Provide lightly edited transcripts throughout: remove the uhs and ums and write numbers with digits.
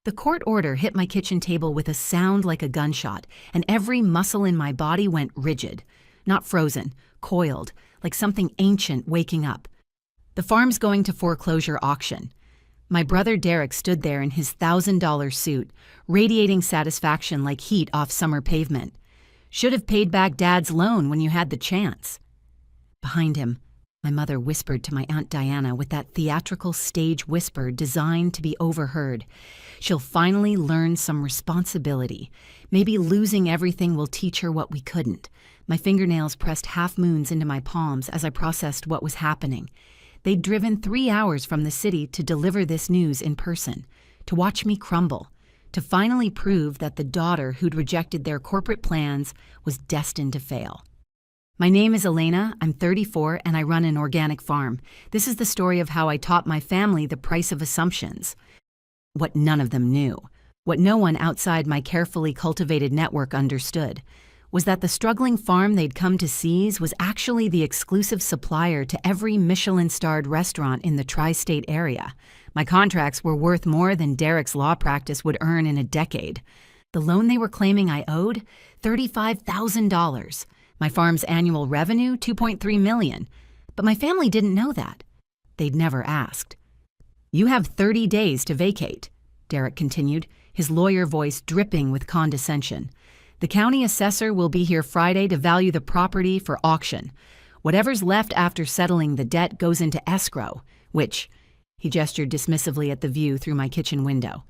The court order hit my kitchen table with a sound like a gunshot, and every muscle in my body went rigid. Not frozen, coiled, like something ancient waking up. The farm's going to foreclosure auction. My brother Derek stood there in his $1,000 suit, radiating satisfaction like heat off summer pavement. Should have paid back Dad's loan when you had the chance. Behind him, my mother whispered to my Aunt Diana with that theatrical stage whisper designed to be overheard. She'll finally learn some responsibility. Maybe losing everything will teach her what we couldn't. My fingernails pressed half moons into my palms as I processed what was happening. They'd driven 3 hours from the city to deliver this news in person, to watch me crumble, to finally prove that the daughter who'd rejected their corporate plans was destined to fail. My name is Elena, I'm 34, and I run an organic farm. This is the story of how I taught my family the price of assumptions. What none of them knew, what no one outside my carefully cultivated network understood, was that the struggling farm they'd come to seize was actually the exclusive supplier to every Michelin-starred restaurant in the tri-state area. My contracts were worth more than Derek's law practice would earn in a decade. The loan they were claiming I owed? $35,000. My farm's annual revenue? $2.3 million. But my family didn't know that. They'd never asked. "You have 30 days to vacate," Derek continued, his lawyer voice dripping with condescension. "The county assessor will be here Friday to value the property for auction. Whatever's left after settling the debt goes into escrow, which," he gestured dismissively at the view through my kitchen window.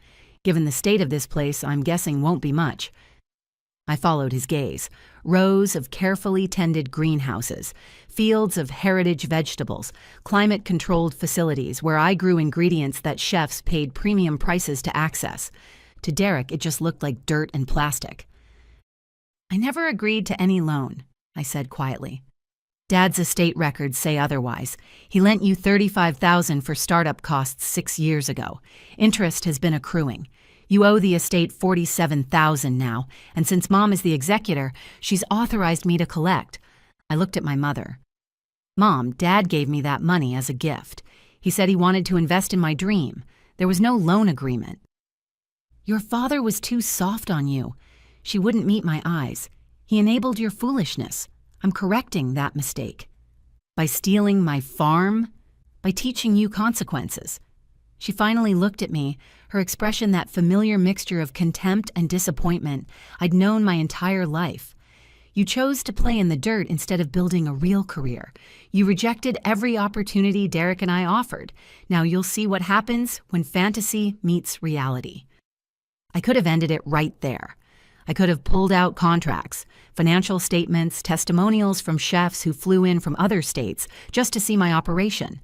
"Given the state of this place, I'm guessing won't be much." I followed his gaze. Rows of carefully tended greenhouses, fields of heritage vegetables, climate-controlled facilities where I grew ingredients that chefs paid premium prices to access. To Derek, it just looked like dirt and plastic. "I never agreed to any loan," I said quietly. "Dad's estate records say otherwise. He lent you $35,000 for startup costs 6 years ago. Interest has been accruing. You owe the estate $47,000 now, and since Mom is the executor, she's authorized me to collect." I looked at my mother. "Mom, Dad gave me that money as a gift. He said he wanted to invest in my dream. There was no loan agreement." "Your father was too soft on you." She wouldn't meet my eyes. "He enabled your foolishness. I'm correcting that mistake. By stealing my farm? By teaching you consequences." She finally looked at me, her expression that familiar mixture of contempt and disappointment I'd known my entire life. "You chose to play in the dirt instead of building a real career. You rejected every opportunity Derek and I offered. Now you'll see what happens when fantasy meets reality." I could have ended it right there. I could have pulled out contracts, financial statements, testimonials from chefs who flew in from other states just to see my operation.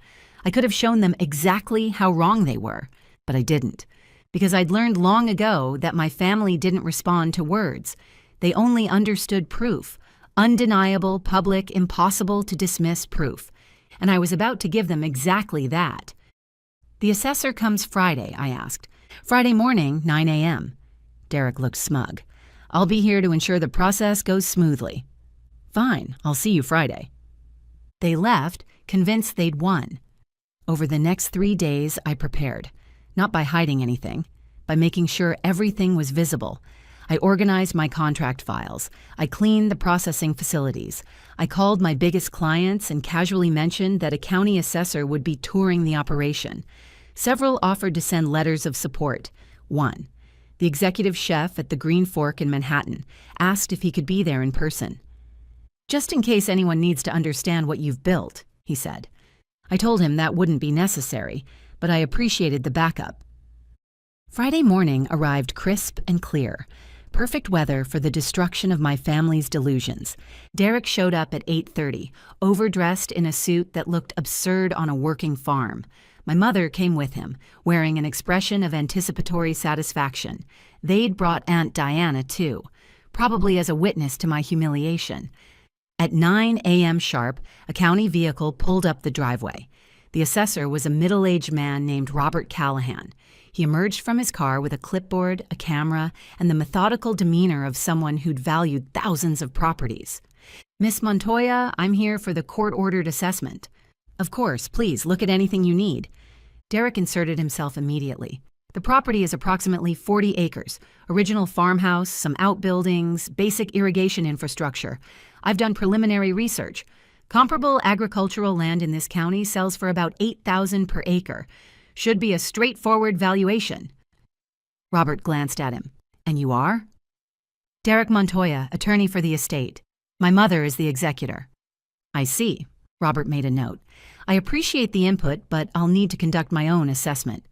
I could have shown them exactly how wrong they were, but I didn't, because I'd learned long ago that my family didn't respond to words. They only understood proof, undeniable, public, impossible to dismiss proof, and I was about to give them exactly that. "The assessor comes Friday," I asked. "Friday morning, 9 a.m. Derek looked smug. "I'll be here to ensure the process goes smoothly." "Fine, I'll see you Friday." They left, convinced they'd won. Over the next 3 days, I prepared, not by hiding anything, by making sure everything was visible. I organized my contract files. I cleaned the processing facilities. I called my biggest clients and casually mentioned that a county assessor would be touring the operation. Several offered to send letters of support. One, the executive chef at the Green Fork in Manhattan, asked if he could be there in person. "Just in case anyone needs to understand what you've built," he said. I told him that wouldn't be necessary, but I appreciated the backup. Friday morning arrived crisp and clear. Perfect weather for the destruction of my family's delusions. Derek showed up at 8:30, overdressed in a suit that looked absurd on a working farm. My mother came with him, wearing an expression of anticipatory satisfaction. They'd brought Aunt Diana, too, probably as a witness to my humiliation. At 9 a.m. sharp, a county vehicle pulled up the driveway. The assessor was a middle-aged man named Robert Callahan. He emerged from his car with a clipboard, a camera, and the methodical demeanor of someone who'd valued thousands of properties. "Miss Montoya, I'm here for the court-ordered assessment." "Of course, please, look at anything you need." Derek inserted himself immediately. The property is approximately 40 acres, original farmhouse, some outbuildings, basic irrigation infrastructure. I've done preliminary research. Comparable agricultural land in this county sells for about $8,000 per acre. Should be a straightforward valuation. Robert glanced at him. And you are? Derek Montoya, attorney for the estate. My mother is the executor. I see. Robert made a note. I appreciate the input, but I'll need to conduct my own assessment.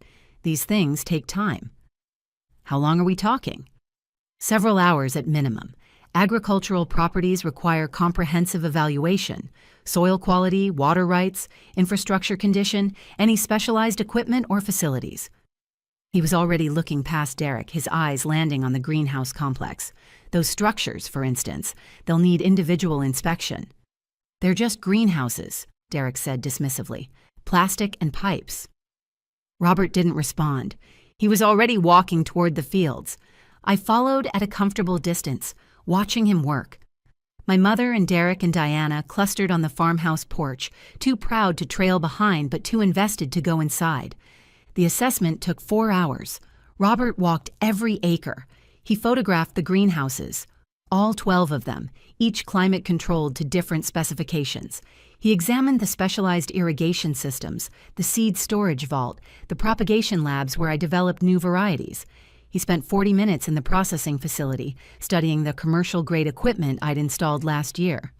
These things take time. How long are we talking? Several hours at minimum. Agricultural properties require comprehensive evaluation. Soil quality, water rights, infrastructure condition, any specialized equipment or facilities. He was already looking past Derek, his eyes landing on the greenhouse complex. Those structures, for instance, they'll need individual inspection. They're just greenhouses, Derek said dismissively. Plastic and pipes. Robert didn't respond. He was already walking toward the fields. I followed at a comfortable distance, watching him work. My mother and Derek and Diana clustered on the farmhouse porch, too proud to trail behind but too invested to go inside. The assessment took 4 hours. Robert walked every acre. He photographed the greenhouses, all 12 of them, each climate-controlled to different specifications. He examined the specialized irrigation systems, the seed storage vault, the propagation labs where I developed new varieties. He spent 40 minutes in the processing facility, studying the commercial-grade equipment I'd installed last year.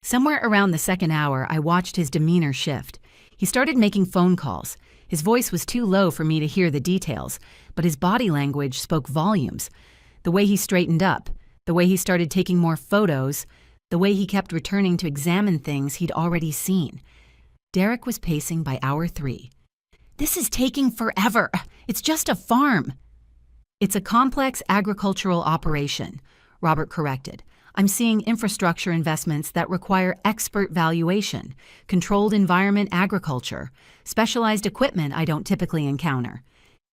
Somewhere around the second hour, I watched his demeanor shift. He started making phone calls. His voice was too low for me to hear the details, but his body language spoke volumes. The way he straightened up, the way he started taking more photos, the way he kept returning to examine things he'd already seen. Derek was pacing by hour 3. This is taking forever. It's just a farm. It's a complex agricultural operation, Robert corrected. I'm seeing infrastructure investments that require expert valuation, controlled environment agriculture, specialized equipment I don't typically encounter.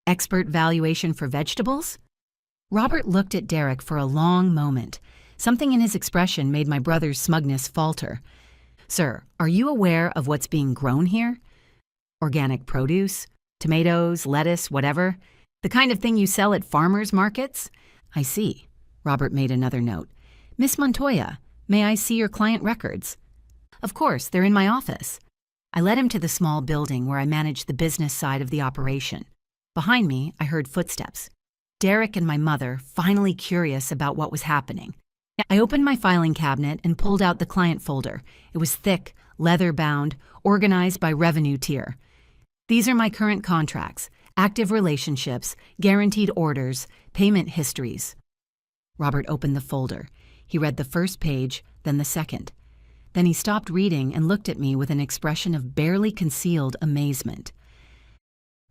Expert valuation for vegetables? Robert looked at Derek for a long moment. Something in his expression made my brother's smugness falter. Sir, are you aware of what's being grown here? Organic produce? Tomatoes, lettuce, whatever? The kind of thing you sell at farmers' markets? I see. Robert made another note. Miss Montoya, may I see your client records? Of course, they're in my office. I led him to the small building where I managed the business side of the operation. Behind me, I heard footsteps. Derek and my mother, finally curious about what was happening. I opened my filing cabinet and pulled out the client folder. It was thick, leather-bound, organized by revenue tier. These are my current contracts, active relationships, guaranteed orders, payment histories. Robert opened the folder. He read the first page, then the second. Then he stopped reading and looked at me with an expression of barely concealed amazement.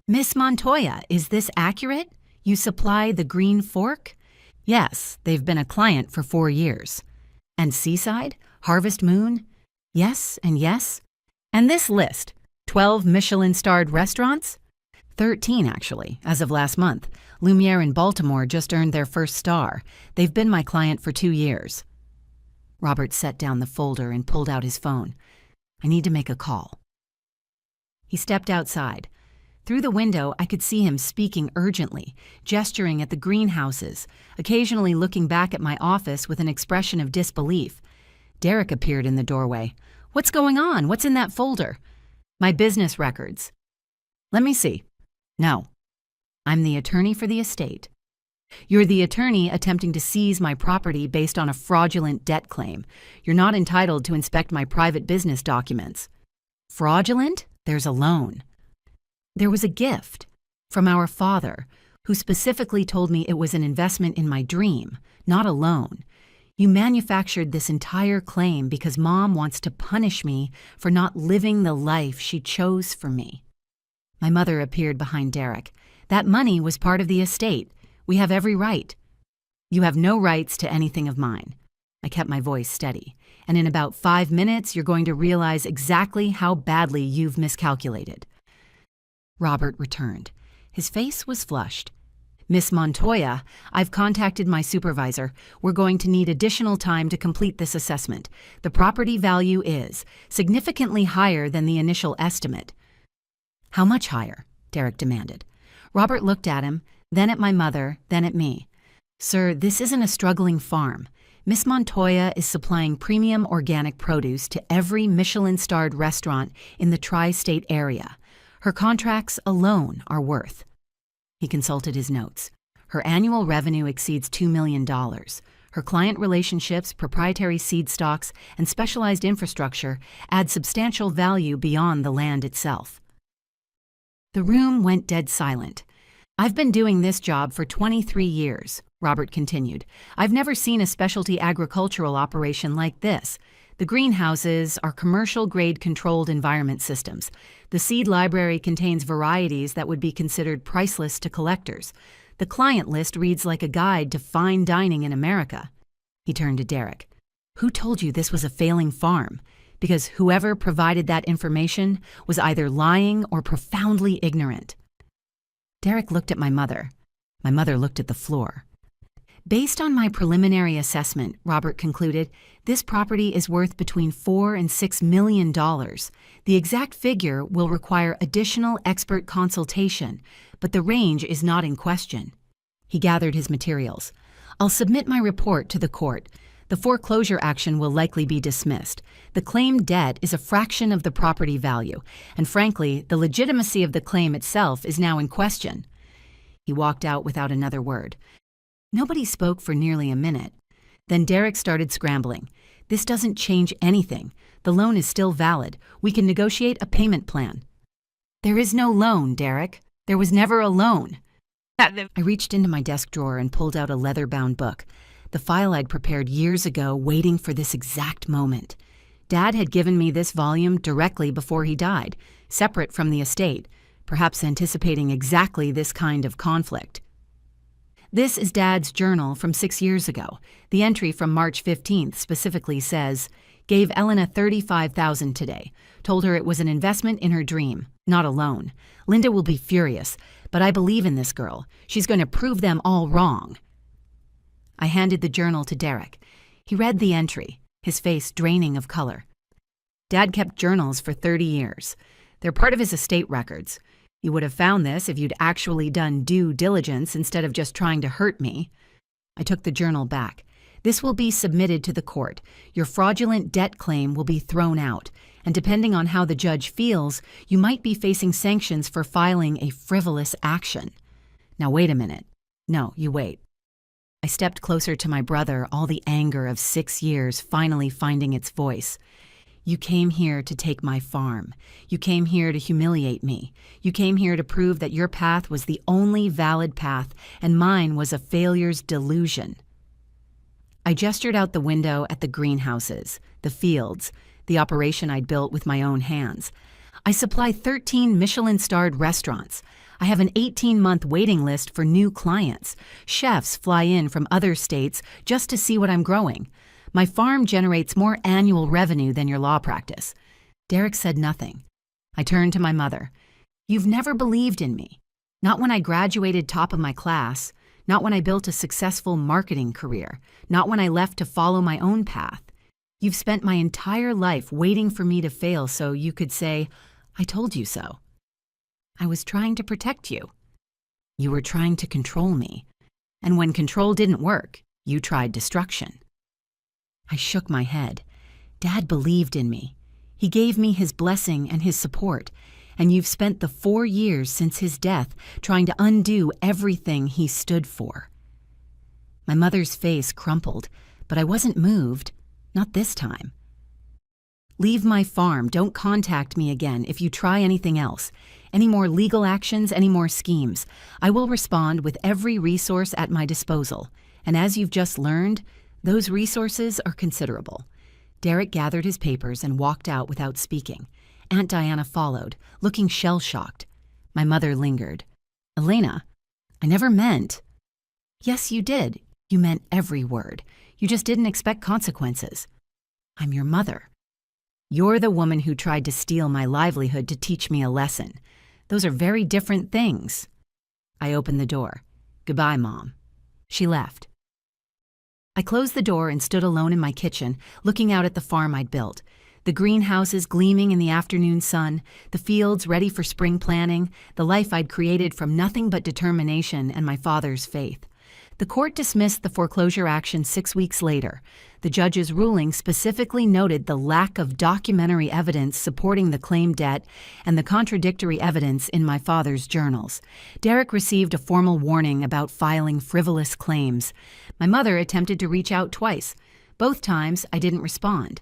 Miss Montoya, is this accurate? You supply the Green Fork? Yes, they've been a client for 4 years. And Seaside? Harvest Moon? Yes and yes. And this list, 12 Michelin-starred restaurants? 13, actually, as of last month. Lumiere in Baltimore just earned their first star. They've been my client for 2 years. Robert set down the folder and pulled out his phone. I need to make a call. He stepped outside. Through the window, I could see him speaking urgently, gesturing at the greenhouses, occasionally looking back at my office with an expression of disbelief. Derek appeared in the doorway. What's going on? What's in that folder? My business records. Let me see. No. I'm the attorney for the estate. You're the attorney attempting to seize my property based on a fraudulent debt claim. You're not entitled to inspect my private business documents. Fraudulent? There's a loan. There was a gift from our father, who specifically told me it was an investment in my dream, not a loan. You manufactured this entire claim because Mom wants to punish me for not living the life she chose for me. My mother appeared behind Derek. That money was part of the estate. We have every right. You have no rights to anything of mine. I kept my voice steady. And in about 5 minutes, you're going to realize exactly how badly you've miscalculated. Robert returned. His face was flushed. Miss Montoya, I've contacted my supervisor. We're going to need additional time to complete this assessment. The property value is significantly higher than the initial estimate. How much higher? Derek demanded. Robert looked at him, then at my mother, then at me. Sir, this isn't a struggling farm. Miss Montoya is supplying premium organic produce to every Michelin-starred restaurant in the tri-state area. Her contracts alone are worth. He consulted his notes. Her annual revenue exceeds $2 million. Her client relationships, proprietary seed stocks, and specialized infrastructure add substantial value beyond the land itself. The room went dead silent. I've been doing this job for 23 years, Robert continued. I've never seen a specialty agricultural operation like this. The greenhouses are commercial-grade controlled environment systems. The seed library contains varieties that would be considered priceless to collectors. The client list reads like a guide to fine dining in America. He turned to Derek. Who told you this was a failing farm? Because whoever provided that information was either lying or profoundly ignorant. Derek looked at my mother. My mother looked at the floor. Based on my preliminary assessment, Robert concluded, this property is worth between $4 and $6 million. The exact figure will require additional expert consultation, but the range is not in question. He gathered his materials. I'll submit my report to the court. The foreclosure action will likely be dismissed. The claimed debt is a fraction of the property value, and frankly, the legitimacy of the claim itself is now in question. He walked out without another word. Nobody spoke for nearly a minute. Then Derek started scrambling. This doesn't change anything. The loan is still valid. We can negotiate a payment plan. There is no loan, Derek. There was never a loan. I reached into my desk drawer and pulled out a leather-bound book, the file I'd prepared years ago, waiting for this exact moment. Dad had given me this volume directly before he died, separate from the estate, perhaps anticipating exactly this kind of conflict. This is Dad's journal from 6 years ago. The entry from March 15th specifically says, gave Elena $35,000 today. Told her it was an investment in her dream, not a loan. Linda will be furious, but I believe in this girl. She's going to prove them all wrong. I handed the journal to Derek. He read the entry, his face draining of color. Dad kept journals for 30 years. They're part of his estate records. You would have found this if you'd actually done due diligence instead of just trying to hurt me. I took the journal back. This will be submitted to the court. Your fraudulent debt claim will be thrown out, and depending on how the judge feels, you might be facing sanctions for filing a frivolous action. Now wait a minute. No, you wait. I stepped closer to my brother, all the anger of 6 years finally finding its voice. You came here to take my farm. You came here to humiliate me. You came here to prove that your path was the only valid path and mine was a failure's delusion. I gestured out the window at the greenhouses, the fields, the operation I'd built with my own hands. I supply 13 Michelin-starred restaurants. I have an 18-month waiting list for new clients. Chefs fly in from other states just to see what I'm growing. My farm generates more annual revenue than your law practice. Derek said nothing. I turned to my mother. You've never believed in me. Not when I graduated top of my class. Not when I built a successful marketing career. Not when I left to follow my own path. You've spent my entire life waiting for me to fail so you could say, I told you so. I was trying to protect you. You were trying to control me. And when control didn't work, you tried destruction. I shook my head. Dad believed in me. He gave me his blessing and his support, and you've spent the 4 years since his death trying to undo everything he stood for. My mother's face crumpled, but I wasn't moved, not this time. Leave my farm. Don't contact me again if you try anything else. Any more legal actions, any more schemes. I will respond with every resource at my disposal, and as you've just learned, those resources are considerable. Derek gathered his papers and walked out without speaking. Aunt Diana followed, looking shell-shocked. My mother lingered. Elena, I never meant. Yes, you did. You meant every word. You just didn't expect consequences. I'm your mother. You're the woman who tried to steal my livelihood to teach me a lesson. Those are very different things. I opened the door. Goodbye, Mom. She left. I closed the door and stood alone in my kitchen, looking out at the farm I'd built. The The greenhouses gleaming in the afternoon sun, the fields ready for spring planting, the life I'd created from nothing but determination and my father's faith. The court dismissed the foreclosure action 6 weeks later. The judge's ruling specifically noted the lack of documentary evidence supporting the claimed debt and the contradictory evidence in my father's journals. Derek received a formal warning about filing frivolous claims. My mother attempted to reach out twice. Both times, I didn't respond.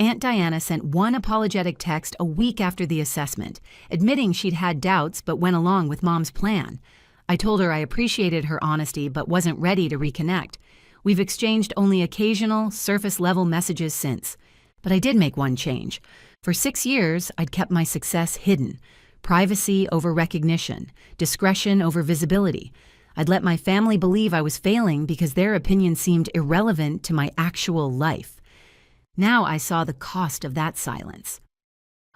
Aunt Diana sent one apologetic text a week after the assessment, admitting she'd had doubts but went along with Mom's plan. I told her I appreciated her honesty but wasn't ready to reconnect. We've exchanged only occasional, surface-level messages since. But I did make one change. For 6 years, I'd kept my success hidden. Privacy over recognition, discretion over visibility. I'd let my family believe I was failing because their opinion seemed irrelevant to my actual life. Now I saw the cost of that silence.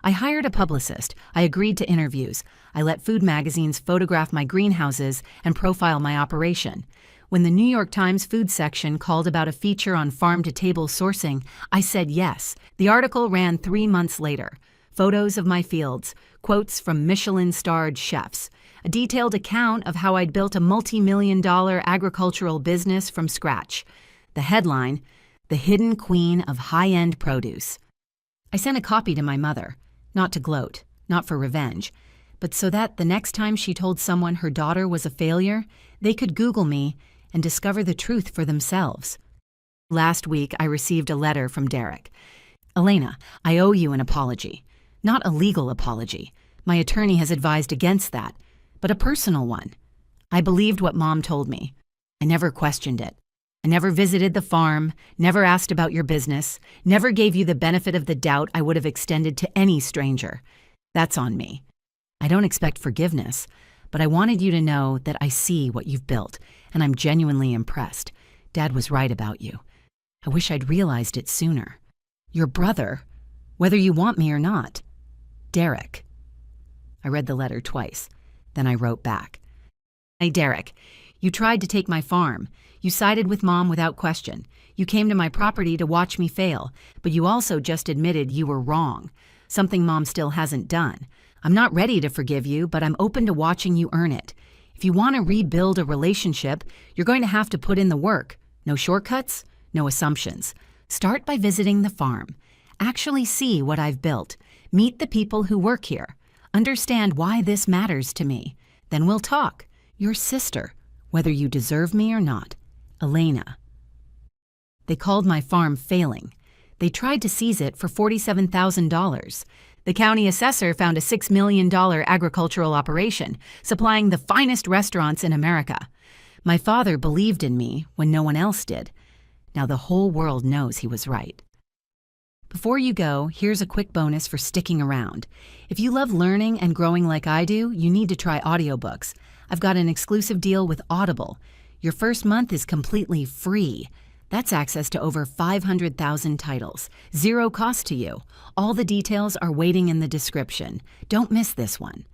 I hired a publicist. I agreed to interviews. I let food magazines photograph my greenhouses and profile my operation. When the New York Times food section called about a feature on farm-to-table sourcing, I said yes. The article ran 3 months later. Photos of my fields, quotes from Michelin-starred chefs, a detailed account of how I'd built a multi-million-dollar agricultural business from scratch. The headline, "The Hidden Queen of High-End Produce." I sent a copy to my mother. Not to gloat, not for revenge, but so that the next time she told someone her daughter was a failure, they could Google me and discover the truth for themselves. Last week, I received a letter from Derek. "Elena, I owe you an apology. Not a legal apology. My attorney has advised against that, but a personal one. I believed what Mom told me. I never questioned it. I never visited the farm, never asked about your business, never gave you the benefit of the doubt I would have extended to any stranger. That's on me. I don't expect forgiveness, but I wanted you to know that I see what you've built, and I'm genuinely impressed. Dad was right about you. I wish I'd realized it sooner. Your brother, whether you want me or not. Derek." I read the letter twice. Then I wrote back. "Hey, Derek, you tried to take my farm. You sided with Mom without question. You came to my property to watch me fail, but you also just admitted you were wrong, something Mom still hasn't done. I'm not ready to forgive you, but I'm open to watching you earn it. If you want to rebuild a relationship, you're going to have to put in the work. No shortcuts, no assumptions. Start by visiting the farm. Actually see what I've built. Meet the people who work here. Understand why this matters to me. Then we'll talk. Your sister, whether you deserve me or not. Elena." They called my farm failing. They tried to seize it for $47,000. The county assessor found a $6 million agricultural operation, supplying the finest restaurants in America. My father believed in me when no one else did. Now the whole world knows he was right. Before you go, here's a quick bonus for sticking around. If you love learning and growing like I do, you need to try audiobooks. I've got an exclusive deal with Audible. Your first month is completely free. That's access to over 500,000 titles. Zero cost to you. All the details are waiting in the description. Don't miss this one.